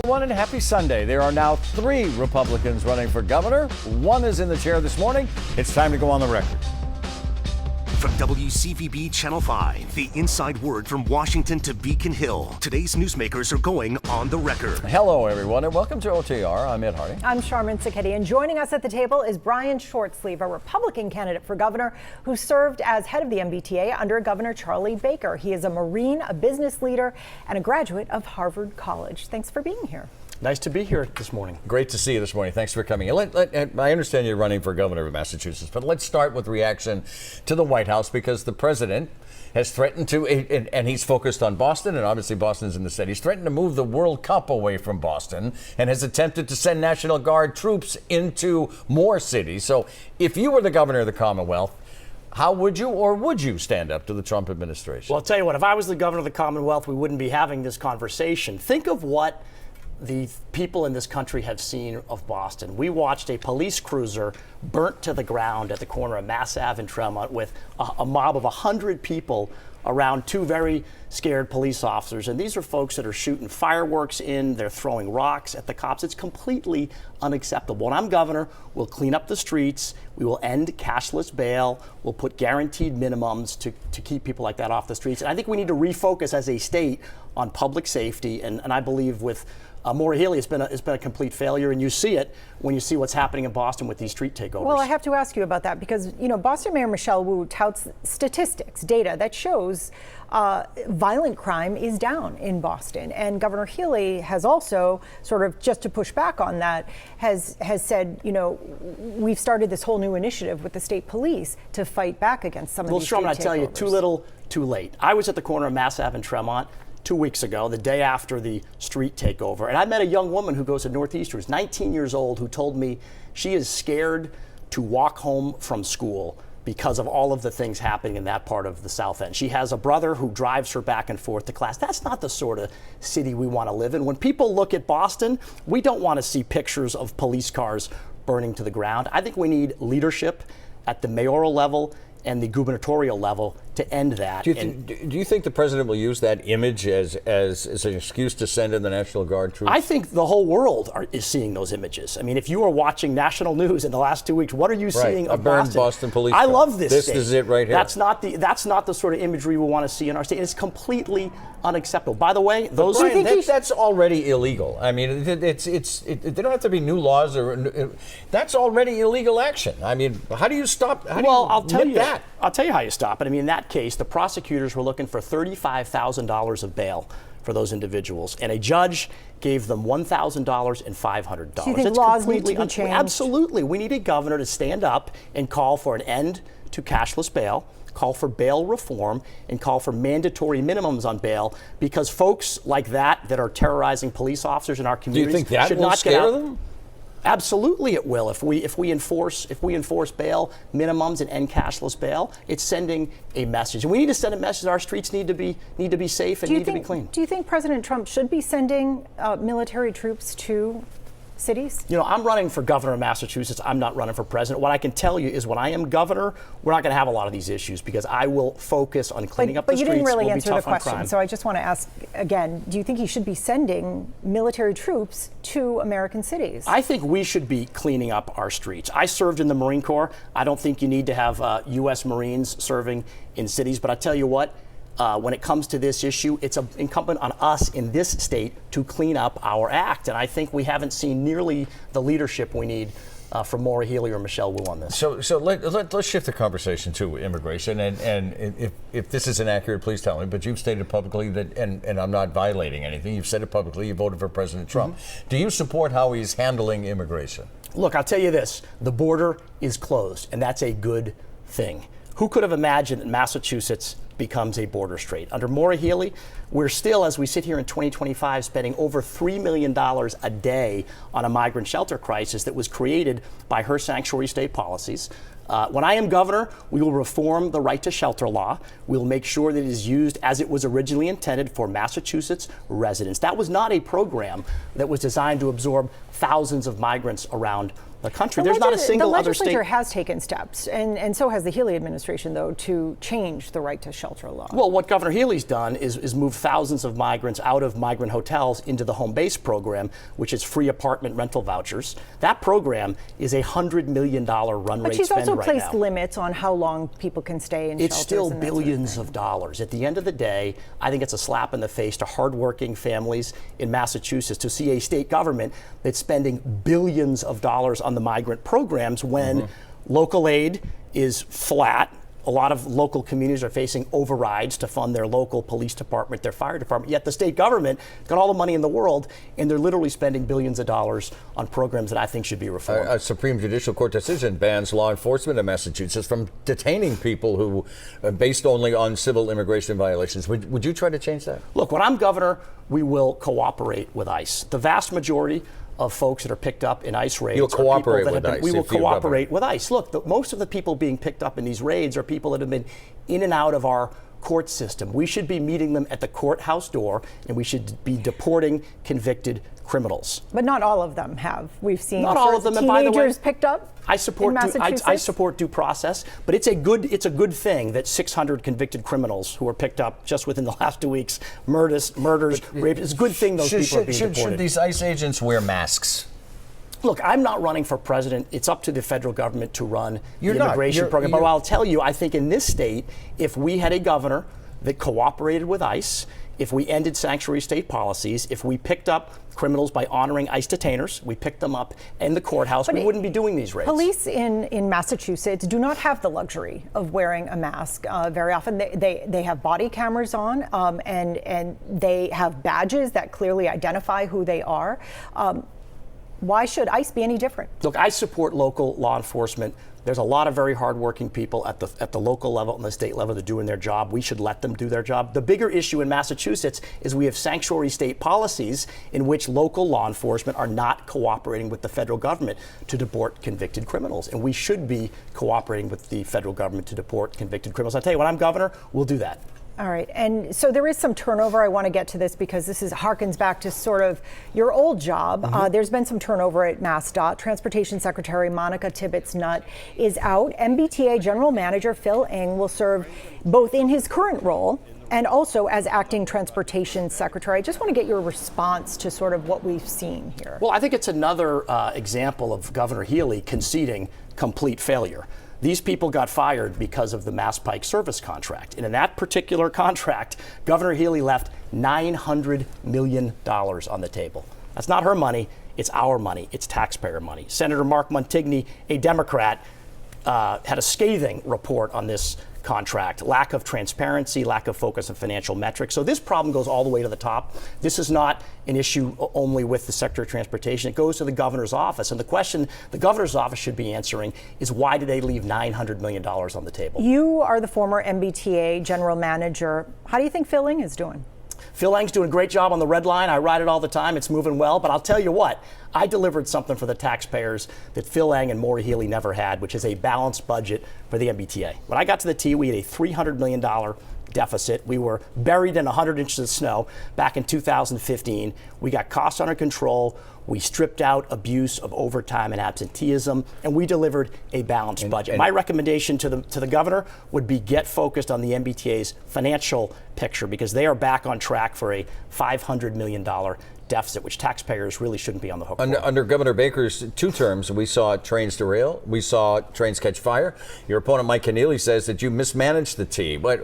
Everyone, and happy Sunday. There are now 3 Republicans running for governor. 1 is in the chair this morning. It's time to go on the record. From WCVB Channel 5, the inside word from Washington to Beacon Hill. Today's newsmakers are going on the record. Hello, everyone, and welcome to OTR. I'm Ed Hardy. I'm Charmin Sacchetti, and joining us at the table is Brian Shortsleeve, a Republican candidate for governor who served as head of the MBTA under Governor Charlie Baker. He is a Marine, a business leader, and a graduate of Harvard College. Thanks for being here. Nice to be here this morning. Great to see you this morning. Thanks for coming. I understand you're running for governor of Massachusetts, but let's start with reaction to the White House, because the president has threatened to, and he's focused on Boston, and obviously Boston's in the city. He's threatened to move the World Cup away from Boston and has attempted to send National Guard troops into more cities. So if you were the governor of the Commonwealth, how would you or would you stand up to the Trump administration? Well, I'll tell you what, if I was the governor of the Commonwealth, we wouldn't be having this conversation. Think of what the people in this country have seen of Boston. We watched a police cruiser burnt to the ground at the corner of Mass Ave and Tremont with a mob of 100 people around 2 very scared police officers. And these are folks that are shooting fireworks they're throwing rocks at the cops. It's completely unacceptable. When I'm governor, we'll clean up the streets. We will end cashless bail. We'll put guaranteed minimums to keep people like that off the streets. And I think we need to refocus as a state on public safety. And I believe with Maura Healey, it's been a complete failure, and you see it when you see what's happening in Boston with these street takeovers. Well, I have to ask you about that because, Boston Mayor Michelle Wu touts statistics, data that shows violent crime is down in Boston. And Governor Healey has also, sort of just to push back on that, has said, we've started this whole new initiative with the state police to fight back against some of these street takeovers. Well, Sherman, I tell you, too little, too late. I was at the corner of Mass Ave and Tremont 2 weeks ago, the day after the street takeover. And I met a young woman who goes to Northeastern, who's 19 years old, who told me she is scared to walk home from school because of all of the things happening in that part of the South End. She has a brother who drives her back and forth to class. That's not the sort of city we want to live in. When people look at Boston, we don't want to see pictures of police cars burning to the ground. I think we need leadership at the mayoral level and the gubernatorial level to end that. Do you think the president will use that image as an excuse to send in the National Guard troops? I think the whole world is seeing those images. I mean, if you are watching national news in the last 2 weeks, what are you seeing of burned Boston police car. I love this This state. is it right here. That's not the sort of imagery we want to see in our state. It's completely unacceptable. By the way, those Brian, that's already illegal. I mean, they don't have to be new laws that's already illegal action. I mean, how do you stop? I'll tell you how you stop it. I mean, in that case, the prosecutors were looking for $35,000 of bail for those individuals, and a judge gave them $1,000 and $500. Do you think laws need to be changed? Absolutely. We need a governor to stand up and call for an end to cashless bail, call for bail reform, and call for mandatory minimums on bail, because folks like that are terrorizing police officers in our communities should not get out. Do you think that will scare them? Absolutely, it will. If we enforce bail minimums and end cashless bail, it's sending a message. And we need to send a message. Our streets need to be safe and need to be clean. Do you think President Trump should be sending military troops to cities? I'm running for governor of Massachusetts. I'm not running for president. What I can tell you is when I am governor, we're not going to have a lot of these issues because I will focus on cleaning up the streets. But you didn't really answer the question, so I just want to ask again, do you think he should be sending military troops to American cities? I think we should be cleaning up our streets. I served in the Marine Corps. I don't think you need to have U.S. Marines serving in cities, but I tell you what, when it comes to this issue, it's incumbent on us in this state to clean up our act. And I think we haven't seen nearly the leadership we need from Maura Healey or Michelle Wu on this. So let's shift the conversation to immigration. And if this is inaccurate, please tell me. But you've stated publicly that, and I'm not violating anything, you've said it publicly, you voted for President Trump. Mm-hmm. Do you support how he's handling immigration? Look, I'll tell you this. The border is closed, and that's a good thing. Who could have imagined that Massachusetts becomes a border state? Under Maura Healey, we're still, as we sit here in 2025, spending over $3 million a day on a migrant shelter crisis that was created by her sanctuary state policies. When I am governor, we will reform the right to shelter law. We will make sure that it is used as it was originally intended for Massachusetts residents. That was not a program that was designed to absorb thousands of migrants around the country. There's not a single the other state. legislature has taken steps, and so has the Healy administration, though, to change the right to shelter law. Well, what Governor Healy's done is move thousands of migrants out of migrant hotels into the home base program, which is free apartment rental vouchers. That program is a $100 million run rate spend right now. But she's also placed limits on how long people can stay in shelters. It's still and that billions sort of dollars. At the end of the day, I think it's a slap in the face to hardworking families in Massachusetts to see a state government that's spending billions of dollars on the migrant programs when local aid is flat. A lot of local communities are facing overrides to fund their local police department, their fire department. Yet the state government has got all the money in the world, and they're literally spending billions of dollars on programs that I think should be reformed. A Supreme Judicial Court decision bans law enforcement in Massachusetts from detaining people who, based only on civil immigration violations. Would you try to change that? Look, when I'm governor, we will cooperate with ICE. The vast majority of folks that are picked up in ICE raids. You'll cooperate with ICE. We will cooperate with ICE. Look, most of the people being picked up in these raids are people that have been in and out of our court system. We should be meeting them at the courthouse door, and we should be deporting convicted criminals. But not all of them have. We've seen not all of them, and by the way, teenagers picked up. I support due process, but it's a good thing that 600 convicted criminals who were picked up just within the last 2 weeks, murders, rape. It's a good thing those people are being deported. Should these ICE agents wear masks? Look, I'm not running for president. It's up to the federal government to run the immigration program. But But I'll tell you, I think in this state, if we had a governor that cooperated with ICE, if we ended sanctuary state policies, if we picked up criminals by honoring ICE detainers, we picked them up in the courthouse, we wouldn't be doing these raids. Police in Massachusetts do not have the luxury of wearing a mask very often. They have body cameras on, and they have badges that clearly identify who they are. Why should ICE be any different? Look, I support local law enforcement. There's a lot of very hardworking people at the local level and the state level that are doing their job. We should let them do their job. The bigger issue in Massachusetts is we have sanctuary state policies in which local law enforcement are not cooperating with the federal government to deport convicted criminals. And we should be cooperating with the federal government to deport convicted criminals. I'll tell you, when I'm governor, we'll do that. All right. And so there is some turnover. I want to get to this because this harkens back to sort of your old job. There's been some turnover at MassDOT. Transportation Secretary Monica Tibbetts-Nutt is out. MBTA General Manager Phil Eng will serve both in his current role and also as acting transportation secretary. I just want to get your response to sort of what we've seen here. Well, I think it's another example of Governor Healy conceding complete failure. These people got fired because of the Mass Pike service contract. And in that particular contract, Governor Healy left $900 million on the table. That's not her money. It's our money. It's taxpayer money. Senator Mark Montigny, a Democrat, had a scathing report on this contract. Lack of transparency, lack of focus on financial metrics. So this problem goes all the way to the top. This is not an issue only with the Secretary of Transportation. It goes to the governor's office. And the question the governor's office should be answering is why did they leave $900 million on the table? You are the former MBTA general manager. How do you think Phil Eng is doing? Phil Eng's doing a great job on the red line. I ride it all the time. It's moving well. But I'll tell you what, I delivered something for the taxpayers that Phil Eng and Maura Healey never had, which is a balanced budget for the MBTA. When I got to the T, we had a $300 million deficit. We were buried in 100 inches of snow back in 2015. We got costs under control. We stripped out abuse of overtime and absenteeism, and we delivered a balanced budget. My recommendation to the governor would be get focused on the MBTA's financial picture because they are back on track for a $500 million deficit, which taxpayers really shouldn't be on the hook for. Under Governor Baker's 2 terms, we saw trains derail, we saw trains catch fire. Your opponent, Mike Keneally, says that you mismanaged the T. But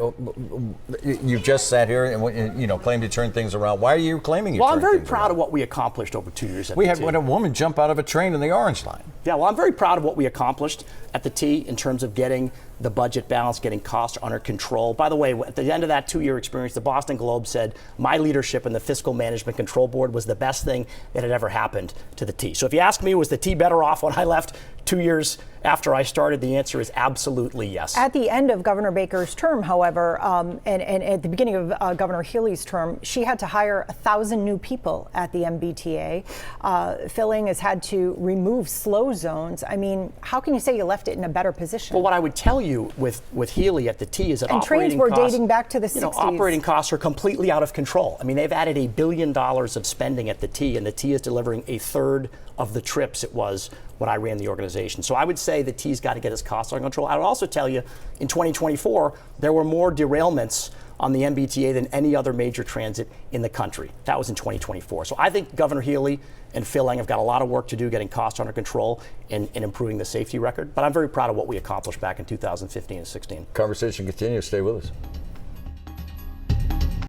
you just sat here and claimed to turn things around. Why are you claiming you turned things around? Well, I'm very proud of what we accomplished over 2 years at the T. We had a woman jump out of a train in the Orange Line. Yeah, well, I'm very proud of what we accomplished at the T in terms of getting the budget balance, getting costs under control. By the way, at the end of that 2-year experience, the Boston Globe said my leadership in the Fiscal Management Control Board was the best thing that had ever happened to the T. So if you ask me, was the T better off when I left 2 years after I started? The answer is absolutely yes. At the end of Governor Baker's term, however, and at the beginning of Governor Healey's term, she had to hire 1,000 new people at the MBTA. Phil Eng has had to remove slow zones. I mean, how can you say you left it in a better position? Well, what I would tell you with Healey at the T is that operating trains were dating back to the 60s. Operating costs are completely out of control. I mean, they've added $1 billion of spending at the T, and the T is delivering a third of the trips it was when I ran the organization. So I would say that T's got to get his costs under control. I would also tell you, in 2024, there were more derailments on the MBTA than any other major transit in the country. That was in 2024. So I think Governor Healy and Phil Eng have got a lot of work to do getting costs under control and improving the safety record. But I'm very proud of what we accomplished back in 2015 and 16. Conversation continues. Stay with us.